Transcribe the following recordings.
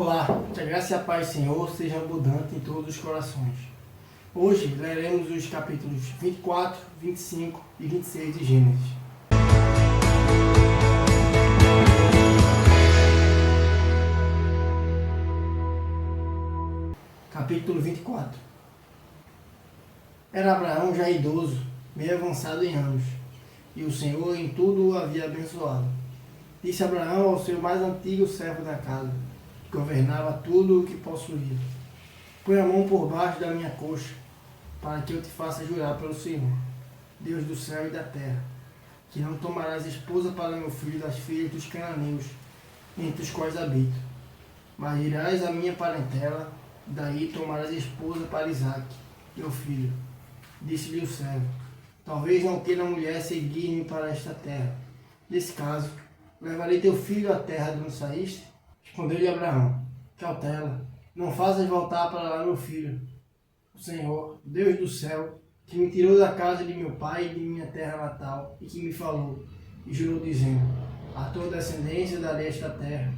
Olá, que a graça e a paz do Senhor seja abundante em todos os corações. Hoje leremos os capítulos 24, 25 e 26 de Gênesis. Capítulo 24. Era Abraão já idoso, meio avançado em anos, e o Senhor em tudo o havia abençoado. Disse Abraão ao seu mais antigo servo da casa, que governava tudo o que possuía: põe a mão por baixo da minha coxa, para que eu te faça jurar pelo Senhor, Deus do céu e da terra, que não tomarás esposa para meu filho das filhas dos cananeus, entre os quais habito, mas irás à minha parentela, daí tomarás esposa para Isaque, meu filho. Disse-lhe o servo: talvez não queira a mulher seguir-me para esta terra. Nesse caso, levarei teu filho à terra de onde saíste? Respondeu-lhe Abraão: cautela, não faças voltar para lá meu filho. O Senhor, Deus do céu, que me tirou da casa de meu pai e de minha terra natal, e que me falou, e jurou dizendo: a tua descendência darei esta terra.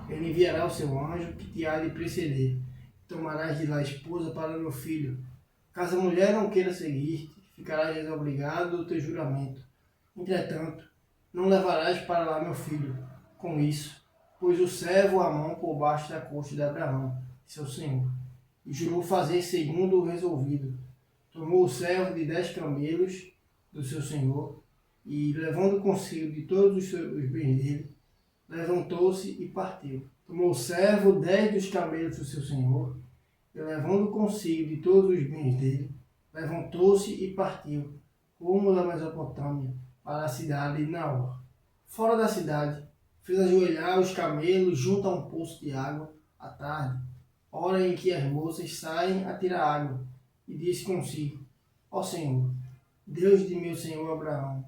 Ele enviará o seu anjo, que te há de preceder. Tomarás de lá esposa para meu filho. Caso a mulher não queira seguir-te, ficarás desobrigado do teu juramento. Entretanto, não levarás para lá meu filho. Com isso, pôs o servo a mão por baixo da coxa de Abraão, seu senhor, e jurou fazer segundo o resolvido. Tomou o servo de 10 camelos do seu senhor, e, levando consigo de todos os bens dele, levantou-se e partiu. Tomou o servo 10 dos camelos do seu senhor, e, levando consigo de todos os bens dele, levantou-se e partiu, rumo da Mesopotâmia, para a cidade de Naor. Fora da cidade, fez ajoelhar os camelos junto a um poço de água à tarde, hora em que as moças saem a tirar água, e disse consigo: ó Senhor, Deus de meu senhor Abraão,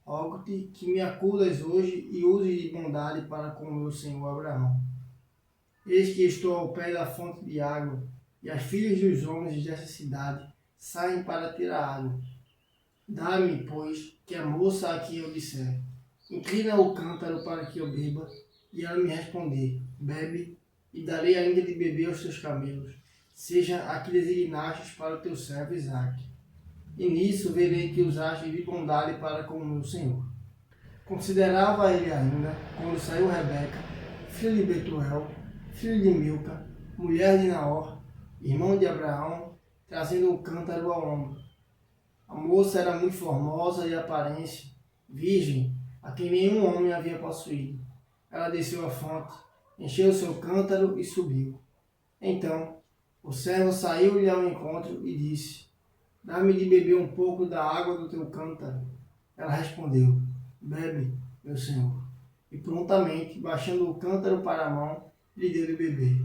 rogo-te que me acudas hoje e uses de bondade para com meu senhor Abraão. Eis que estou ao pé da fonte de água, e as filhas dos homens dessa cidade saem para tirar água. Dá-me, pois, que a moça a quem eu disser: inclina o cântaro para que eu beba, e ela me responder: bebe, e darei ainda de beber aos teus camelos, seja a que designastes para o teu servo Isaque. E nisso verei que usaste de bondade para com o meu senhor. Considerava ele ainda, quando saiu Rebeca, filha de Betuel, filho de Milca, mulher de Naor, irmão de Abraão, trazendo o cântaro ao ombro. A moça era muito formosa e aparência, virgem, a quem nenhum homem havia possuído. Ela desceu à fonte, encheu o seu cântaro e subiu. Então, o servo saiu-lhe ao encontro e disse: dá-me de beber um pouco da água do teu cântaro. Ela respondeu: bebe, meu senhor. E prontamente, baixando o cântaro para a mão, lhe deu de beber.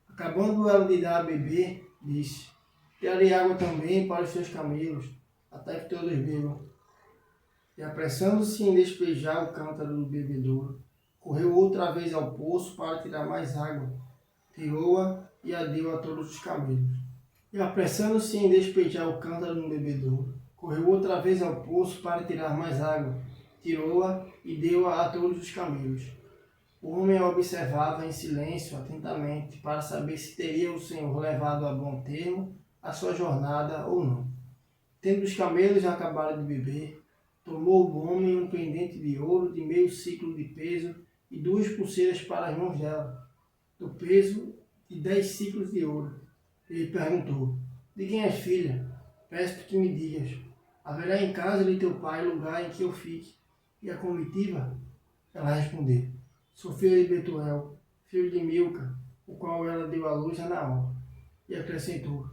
Acabando ela de dar a beber, disse: tirarei água também para os teus camelos, até que todos bebam. E apressando-se em despejar o cântaro do bebedouro, correu outra vez ao poço para tirar mais água. Tirou-a e a deu a todos os camelos. E apressando-se em despejar o cântaro no bebedouro, correu outra vez ao poço para tirar mais água. Tirou-a e deu-a a todos os camelos. O homem a observava em silêncio, atentamente, para saber se teria o Senhor levado a bom termo a sua jornada ou não. Tendo os camelos acabado de beber, tomou o homem um pendente de ouro de meio ciclo de peso e 2 pulseiras para as mãos dela, do peso de 10 ciclos de ouro. Ele perguntou: de quem és filha? Peço-te que me digas: haverá em casa de teu pai lugar em que eu fique? E a comitiva? Ela respondeu: sou filha de Betuel, filho de Milca, o qual ela deu à luz a Naor. E acrescentou: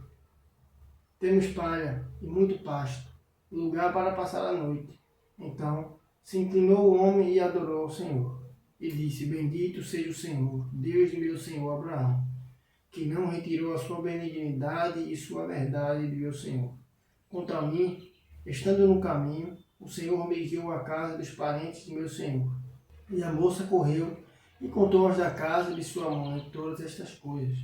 temos palha e muito pasto, lugar para passar a noite. Então se inclinou o homem e adorou ao Senhor. E disse: bendito seja o Senhor, Deus de meu senhor Abraão, que não retirou a sua benignidade e sua verdade de meu senhor. Quanto a mim, estando no caminho, o Senhor me guiou à casa dos parentes de meu senhor. E a moça correu e contou aos da casa de sua mãe todas estas coisas.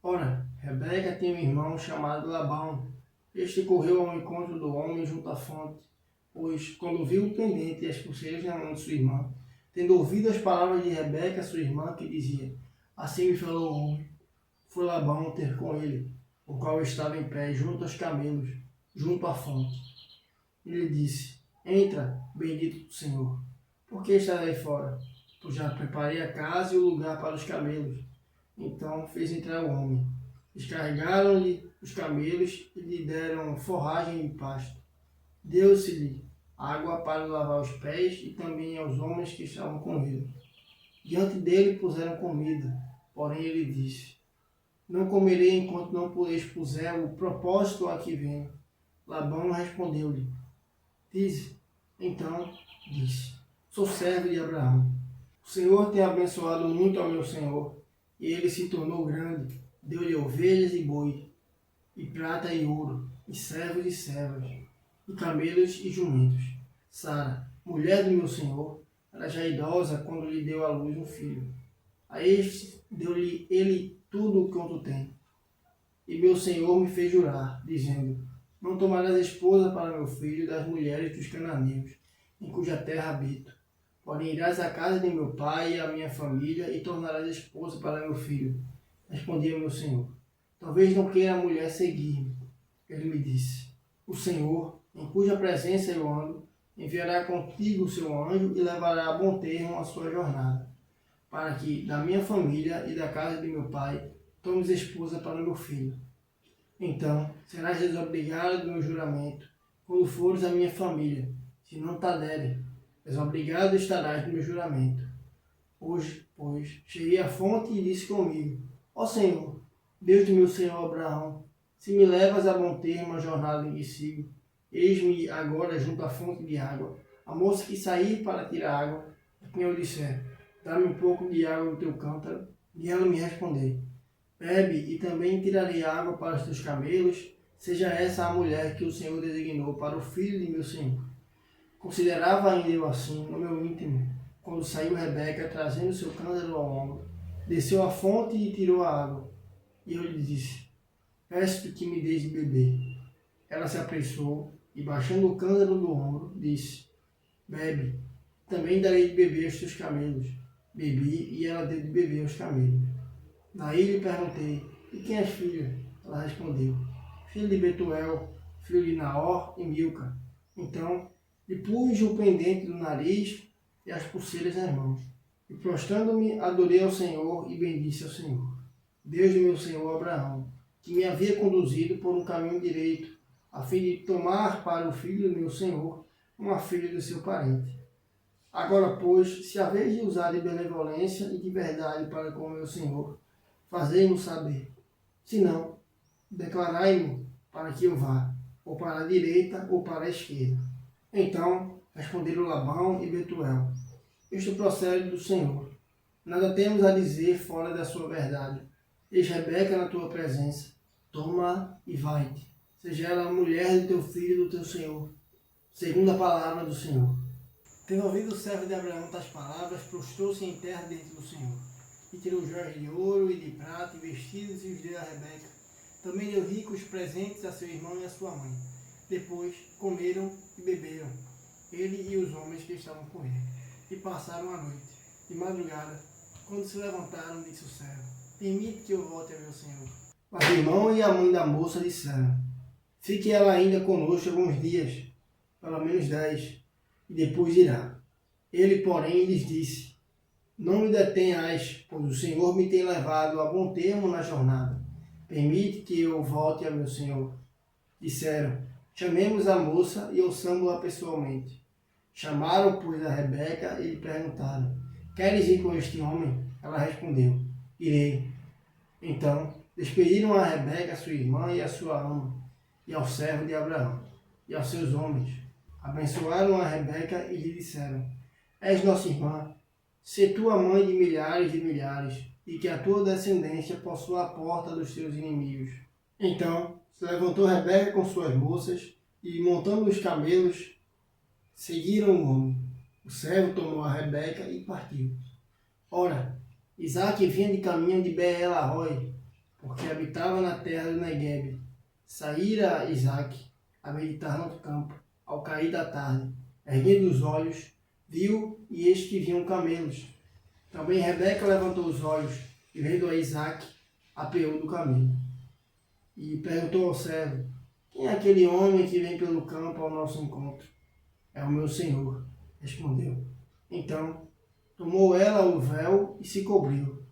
Ora, Rebeca tinha um irmão chamado Labão. Este correu ao encontro do homem junto à fonte, pois, quando viu o pendente e as pulseiras na mão de sua irmã, tendo ouvido as palavras de Rebeca, sua irmã, que dizia: Assim me falou o homem. Foi Labão ter com ele, o qual estava em pé junto aos camelos, junto à fonte. Ele disse: Entra, bendito do Senhor. Por que estás aí fora? Pois já preparei a casa e o lugar para os camelos. Então fez entrar o homem. Descarregaram-lhe os camelos e lhe deram forragem e pasto. Deu-se-lhe água para lavar os pés e também aos homens que estavam com ele. Diante dele puseram comida, porém ele disse: Não comerei enquanto não expuser o propósito a que venho. Labão respondeu-lhe: Dize. Então disse: Sou servo de Abraão. O Senhor tem abençoado muito ao meu senhor, e ele se tornou grande. Deu-lhe ovelhas e boi, e prata e ouro, e servos e servas, e camelos e jumentos. Sara, mulher do meu senhor, era já idosa quando lhe deu à luz um filho. A este deu-lhe ele tudo quanto tem. E meu senhor me fez jurar, dizendo: Não tomarás esposa para meu filho das mulheres dos cananeus, em cuja terra habito. Porém irás à casa de meu pai e à minha família, e tornarás esposa para meu filho. Respondi ao meu senhor: Talvez não queira a mulher seguir-me. Ele me disse: O Senhor, em cuja presença eu ando, enviará contigo o seu anjo e levará a bom termo a sua jornada, para que, da minha família e da casa de meu pai, tomes esposa para meu filho. Então serás desobrigado do meu juramento, quando fores à minha família. Se não te der, desobrigado estarás do meu juramento. Hoje, pois, cheguei à fonte e disse comigo: Ó Senhor, Deus do meu senhor Abraão, se me levas a bom termo a jornada em que sigo, eis-me agora junto à fonte de água. A moça que sair para tirar água, a quem eu disser: Dá-me um pouco de água do teu cântaro, e ela me responder: Bebe, e também tirarei água para os teus camelos, seja essa a mulher que o Senhor designou para o filho de meu senhor. Considerava ainda eu assim, no meu íntimo, quando saiu Rebeca trazendo seu cântaro ao ombro, desceu à fonte e tirou a água. E eu lhe disse: Peço-te que me deis de beber. Ela se apressou e, baixando o cântaro do ombro, disse: Bebe, também darei de beber aos teus camelos. Bebi, e ela deu de beber aos camelos. Daí lhe perguntei: E quem és filha? Ela respondeu: Filho de Betuel, filho de Naor e Milca. Então lhe pus o pendente do nariz e as pulseiras nas mãos. E prostrando-me, adorei ao Senhor e bendisse ao Senhor, Deus de meu senhor Abraão, que me havia conduzido por um caminho direito, a fim de tomar para o filho do meu senhor uma filha do seu parente. Agora, pois, se haveis de usar de benevolência e de verdade para com o meu senhor, fazei-mo saber. Se não, declarai-mo para que eu vá, ou para a direita ou para a esquerda. Então responderam Labão e Betuel: Isto procede do Senhor. Nada temos a dizer fora da sua verdade. Eis Rebeca na tua presença. Toma e vai-te. Seja ela a mulher do teu filho e do teu senhor, segundo a palavra do Senhor. Tendo ouvido o servo de Abraão tais palavras, prostrou-se em terra diante do Senhor. E tirou joias de ouro e de prata e vestidos e os deu a Rebeca. Também deu ricos presentes a seu irmão e a sua mãe. Depois comeram e beberam, ele e os homens que estavam com ele, e passaram a noite. De madrugada, quando se levantaram, disse o servo: Permite que eu volte a meu senhor. Mas o irmão e a mãe da moça disseram: Fique ela ainda conosco alguns dias, pelo menos 10, e depois irá. Ele, porém, lhes disse: Não me detenhais, pois o Senhor me tem levado a bom termo na jornada. Permite que eu volte a meu senhor. Disseram: Chamemos a moça e ouçamo-la pessoalmente. Chamaram, pois, a Rebeca e lhe perguntaram: Queres ir com este homem? Ela respondeu: Irei. Então despediram a Rebeca, sua irmã, e a sua ama, e ao servo de Abraão, e aos seus homens. Abençoaram a Rebeca e lhe disseram: És nossa irmã, sê tu a mãe de milhares, e que a tua descendência possua a porta dos teus inimigos. Então se levantou Rebeca com suas moças, e montando os camelos, seguiram o homem. O servo tomou a Rebeca e partiu. Ora, Isaque vinha de caminho de Beer-Lahai, porque habitava na terra do Neguebe. Saíra Isaque a meditar no campo, ao cair da tarde. Erguendo os olhos, viu, e eis que vinham camelos. Também Rebeca levantou os olhos, e vendo a Isaque, apeou do caminho. E perguntou ao servo: quem é aquele homem que vem pelo campo ao nosso encontro? É o meu senhor, respondeu. Então, tomou ela o véu e se cobriu.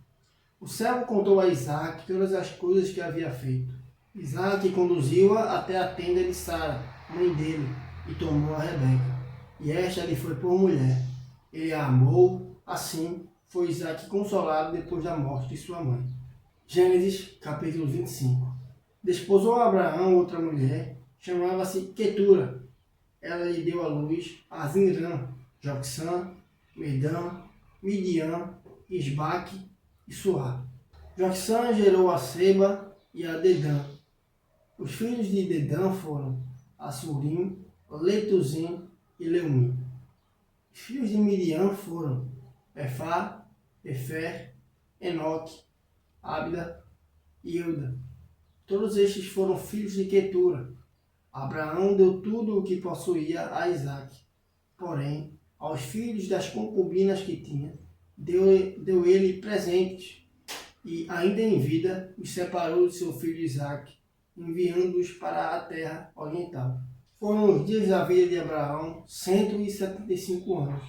O servo contou a Isaque todas as coisas que havia feito. Isaque conduziu-a até a tenda de Sara, mãe dele, e tomou a Rebeca. E esta lhe foi por mulher. Ele a amou, assim foi Isaque consolado depois da morte de sua mãe. Gênesis, capítulo 25. Desposou Abraão outra mulher, chamava-se Quetura. Ela lhe deu à luz a Zinrã, Jocsã, Medã, Midian, Isbaque e Suá. Jocsã gerou a Seba e a Dedã. Os filhos de Dedã foram Assurim, Letuzim e Leumim. Os filhos de Midian foram Efá, Efer, Enoque, Abda e Euda. Todos estes foram filhos de Quetura. Abraão deu tudo o que possuía a Isaque. Porém, aos filhos das concubinas que tinha, deu ele presentes, e ainda em vida os separou de seu filho Isaque, enviando-os para a terra oriental. Foram os dias da vida de Abraão 175 anos.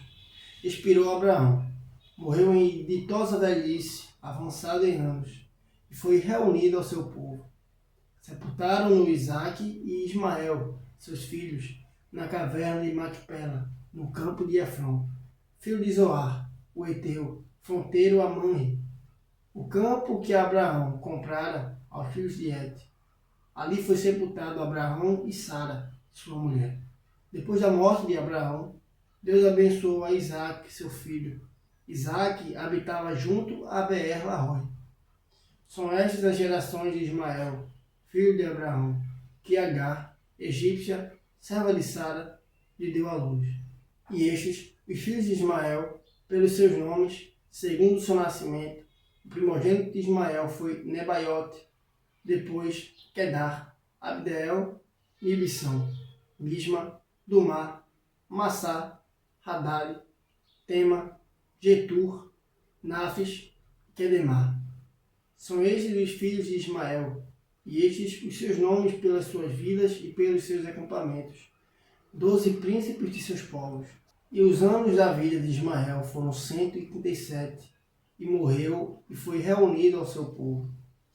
Expirou Abraão. Morreu em ditosa velhice, avançado em anos, e foi reunido ao seu povo. Sepultaram-no Isaque e Ismael, seus filhos, na caverna de Macpela, no campo de Efron, filho de Zoar, o Eteu, fronteiro a Manre, o campo que Abraão comprara aos filhos de Et. Ali foi sepultado Abraão e Sara, sua mulher. Depois da morte de Abraão, Deus abençoou a Isaque, seu filho. Isaque habitava junto a Beer-Lahai. São estas as gerações de Ismael, filho de Abraão, que Agar, egípcia, serva de Sara, lhe deu à luz. E estes, os filhos de Ismael, pelos seus nomes, segundo o seu nascimento, o primogênito de Ismael foi Nebaiote, depois Quedar, Abdeel, Mibissão, Misma, Dumá, Massá, Hadari, Tema, Getur, Nafis e Quedemar. São estes os filhos de Ismael, e estes os seus nomes pelas suas vilas e pelos seus acampamentos, 12 príncipes de seus povos. E os anos da vida de Ismael foram 137, e morreu e foi reunido ao seu povo.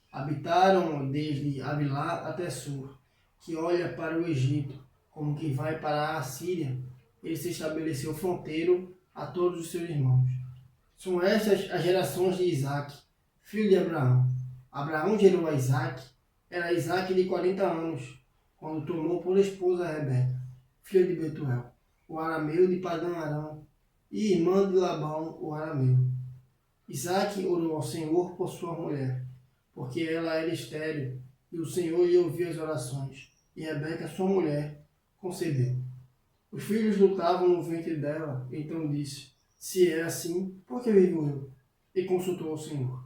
Habitaram desde Avilá até Sur, que olha para o Egito, como quem vai para a Assíria. Ele se estabeleceu fronteiro a todos os seus irmãos. São estas as gerações de Isaque, filho de Abraão. Abraão gerou a Isaque. Era Isaque de 40 anos, quando tomou por esposa a Rebeca, filha de Betuel, o arameu de Padã-Arã, e irmã de Labão, o arameu. Isaque orou ao Senhor por sua mulher, porque ela era estéril, e o Senhor lhe ouviu as orações, e Rebeca, sua mulher, concedeu. Os filhos lutavam no ventre dela, então disse: se é assim, por que vivo eu? E consultou ao Senhor.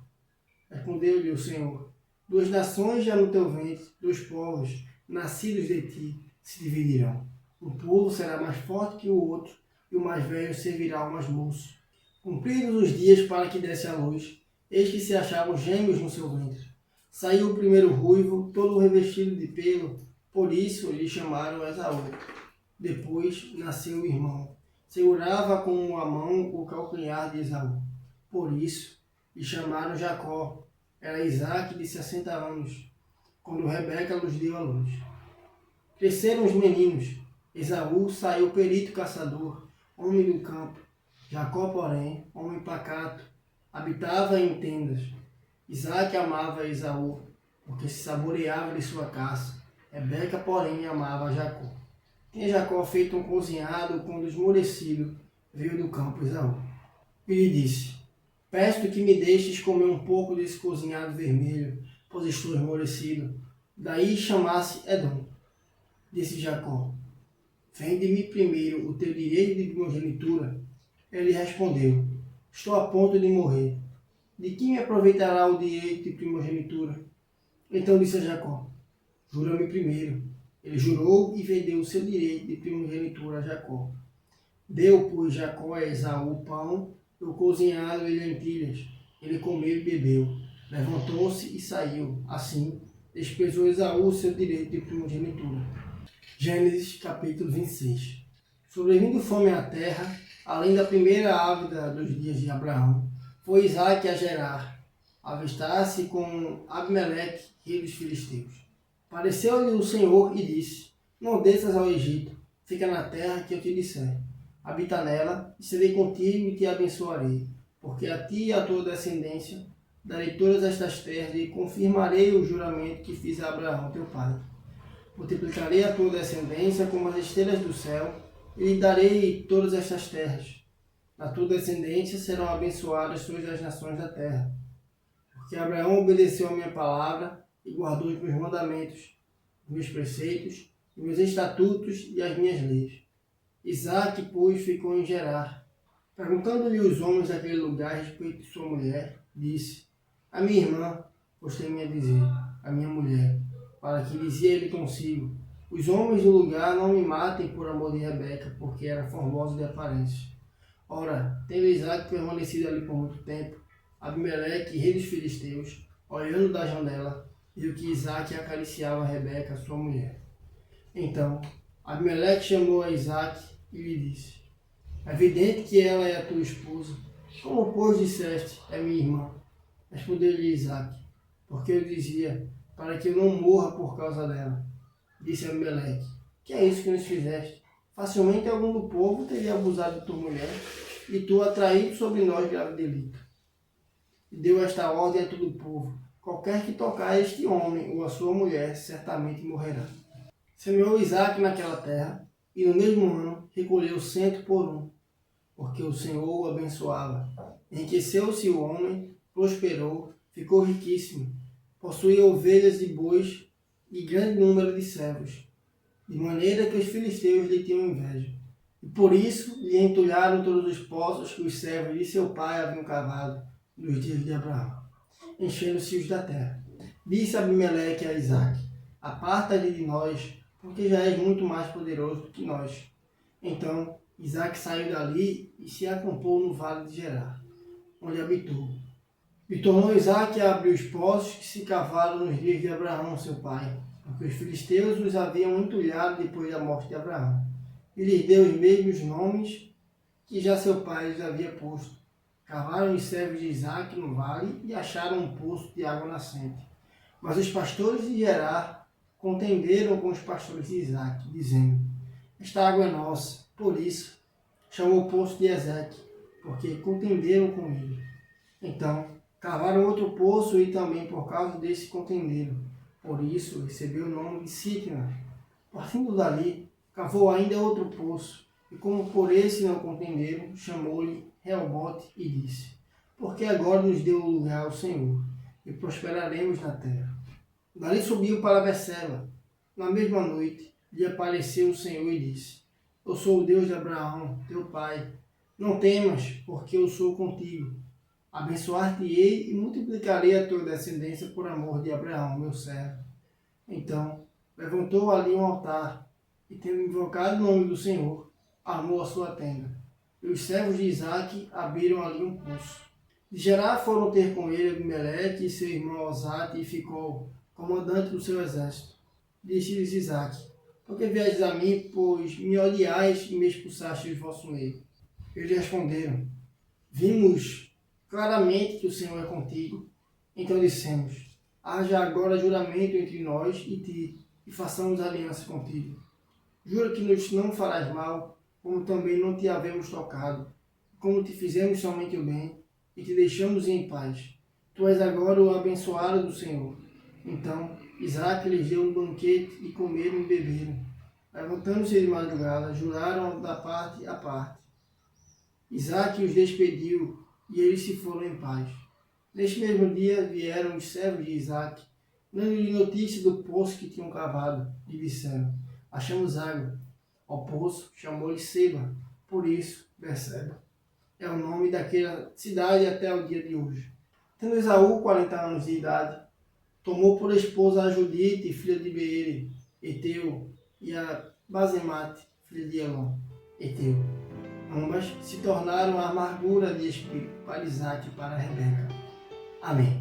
Respondeu-lhe o Senhor: 2 nações já no teu ventre, 2 povos, nascidos de ti, se dividirão. Um povo será mais forte que o outro, e o mais velho servirá ao mais moço. Cumpridos os dias para que desse à luz, eis que se achavam gêmeos no seu ventre. Saiu o primeiro ruivo, todo revestido de pelo, por isso lhe chamaram Esaú. Depois nasceu o irmão. Segurava com a mão o calcanhar de Esaú. Por isso lhe chamaram Jacó. Era Isaque de 60 anos, quando Rebeca lhes deu à luz. Cresceram os meninos. Esaú saiu perito caçador, homem do campo. Jacó, porém, homem pacato, habitava em tendas. Isaque amava Esaú, porque se saboreava de sua caça. Rebeca, porém, amava Jacó. Tinha Jacó feito um cozinhado quando esmorecido veio do campo Esaú. E lhe disse: peço que me deixes comer um pouco desse cozinhado vermelho, pois estou esmorecido. Daí chamasse Edom. Disse Jacó: vende-me primeiro o teu direito de primogenitura. Ele respondeu: estou a ponto de morrer. De que me aproveitará o direito de primogenitura? Então disse a Jacó: jura-me primeiro. Ele jurou e vendeu o seu direito de primogenitura a Jacó. Deu, pois, Jacó a Esaú pão, o cozinhado e lentilhas. Ele comeu e bebeu, levantou-se e saiu. Assim, desprezou Esaú o seu direito de primogenitura. Gênesis capítulo 26. Sobrevindo fome à terra, além da primeira ávida dos dias de Abraão, foi Isaque a Gerar, avistar-se com Abimeleque, rei dos filisteus. Pareceu-lhe o Senhor e disse: Não desças ao Egito, fica na terra que eu te disser. Habita nela, e serei contigo e te abençoarei, porque a ti e a tua descendência darei todas estas terras e confirmarei o juramento que fiz a Abraão teu pai. Multiplicarei a tua descendência como as estrelas do céu, e lhe darei todas estas terras. Na tua descendência serão abençoadas todas as nações da terra. Porque Abraão obedeceu a minha palavra e guardou os meus mandamentos, os meus preceitos, os meus estatutos e as minhas leis. Isaque, pois, ficou em Gerar. Perguntando-lhe os homens daquele lugar a respeito de sua mulher, disse: A minha irmã, pois tem-me a dizer, a minha mulher, para que dizia ele consigo: Os homens do lugar não me matem por amor de Rebeca, porque era formosa de aparência. Ora, tendo Isaque permanecido ali por muito tempo, Abimeleque, rei dos filisteus, olhando da janela, viu que Isaque acariciava Rebeca, sua mulher. Então, Abimeleque chamou a Isaque e lhe disse: É evidente que ela é a tua esposa. Como, pois, disseste, é minha irmã? Respondeu-lhe Isaque: Porque eu dizia, para que eu não morra por causa dela. Disse Abimeleque: Que é isso que nos fizeste? Facilmente algum do povo teria abusado de tua mulher, e tu atraído sobre nós grave delito. E deu esta ordem a todo o povo: Qualquer que tocar este homem ou a sua mulher, certamente morrerá. Semeou Isaque naquela terra, e no mesmo ano recolheu 100 por um, porque o Senhor o abençoava. Enriqueceu-se o homem, prosperou, ficou riquíssimo, possuía ovelhas e bois e grande número de servos, de maneira que os filisteus lhe tinham inveja. E por isso lhe entulharam todos os poços que os servos de seu pai haviam cavado nos dias de Abraão, enchendo-se-os da terra. Disse Abimeleque a Isaque: Aparta-te de nós, porque já és muito mais poderoso do que nós. Então Isaque saiu dali e se acampou no vale de Gerar, onde habitou. E tornou Isaque a abrir os poços que se cavaram nos dias de Abraão, seu pai, porque os filisteus os haviam entulhado depois da morte de Abraão. E lhes deu os mesmos nomes que já seu pai lhes havia posto. Cavaram os servos de Isaque no vale e acharam um poço de água nascente. Mas os pastores de Gerar contenderam com os pastores de Isaque, dizendo: Esta água é nossa. Por isso chamou o poço de Ezeque, porque contenderam com ele. Então cavaram outro poço e também por causa desse contenderam. Por isso recebeu o nome de Sitna. Partindo dali, cavou ainda outro poço, e como por esse não contenderam, chamou-lhe Reobote e disse: Porque agora nos deu o lugar o Senhor, e prosperaremos na terra. Dali subiu para Beceba. Na mesma noite lhe apareceu o Senhor e disse: Eu sou o Deus de Abraão, teu pai. Não temas, porque eu sou contigo. Abençoar-te-ei e multiplicarei a tua descendência por amor de Abraão, meu servo. Então levantou ali um altar, e tendo invocado o nome do Senhor, armou a sua tenda. E os servos de Isaque abriram ali um poço. De Gerar foram ter com ele Abimeleque e seu irmão Osate e ficou comandante do seu exército. Disse-lhes Isaque: Por que viestes a mim, pois me odiais e me expulsastes do vosso meio? Eles responderam: Vimos claramente que o Senhor é contigo. Então dissemos: Haja agora juramento entre nós e ti, e façamos aliança contigo. Jura que nos não farás mal, como também não te havemos tocado, como te fizemos somente o bem, e te deixamos em paz. Tu és agora o abençoado do Senhor. Então Isaque lhes deu um banquete, e comeram e beberam. Levantando-se de madrugada, juraram da parte a parte. Isaque os despediu, e eles se foram em paz. Neste mesmo dia vieram os servos de Isaque, dando-lhe notícia do poço que tinham cavado, e disseram: Achamos água. Ao poço chamou-lhe Seba, por isso Beceba é o nome daquela cidade até o dia de hoje. Tendo Esaú 40 anos de idade, tomou por esposa a Judite, filha de Beere, Eteu, e a Basemate, filha de Elon, Eteu. Ambas se tornaram a amargura de espírito para Isaque e para Rebeca. Amém.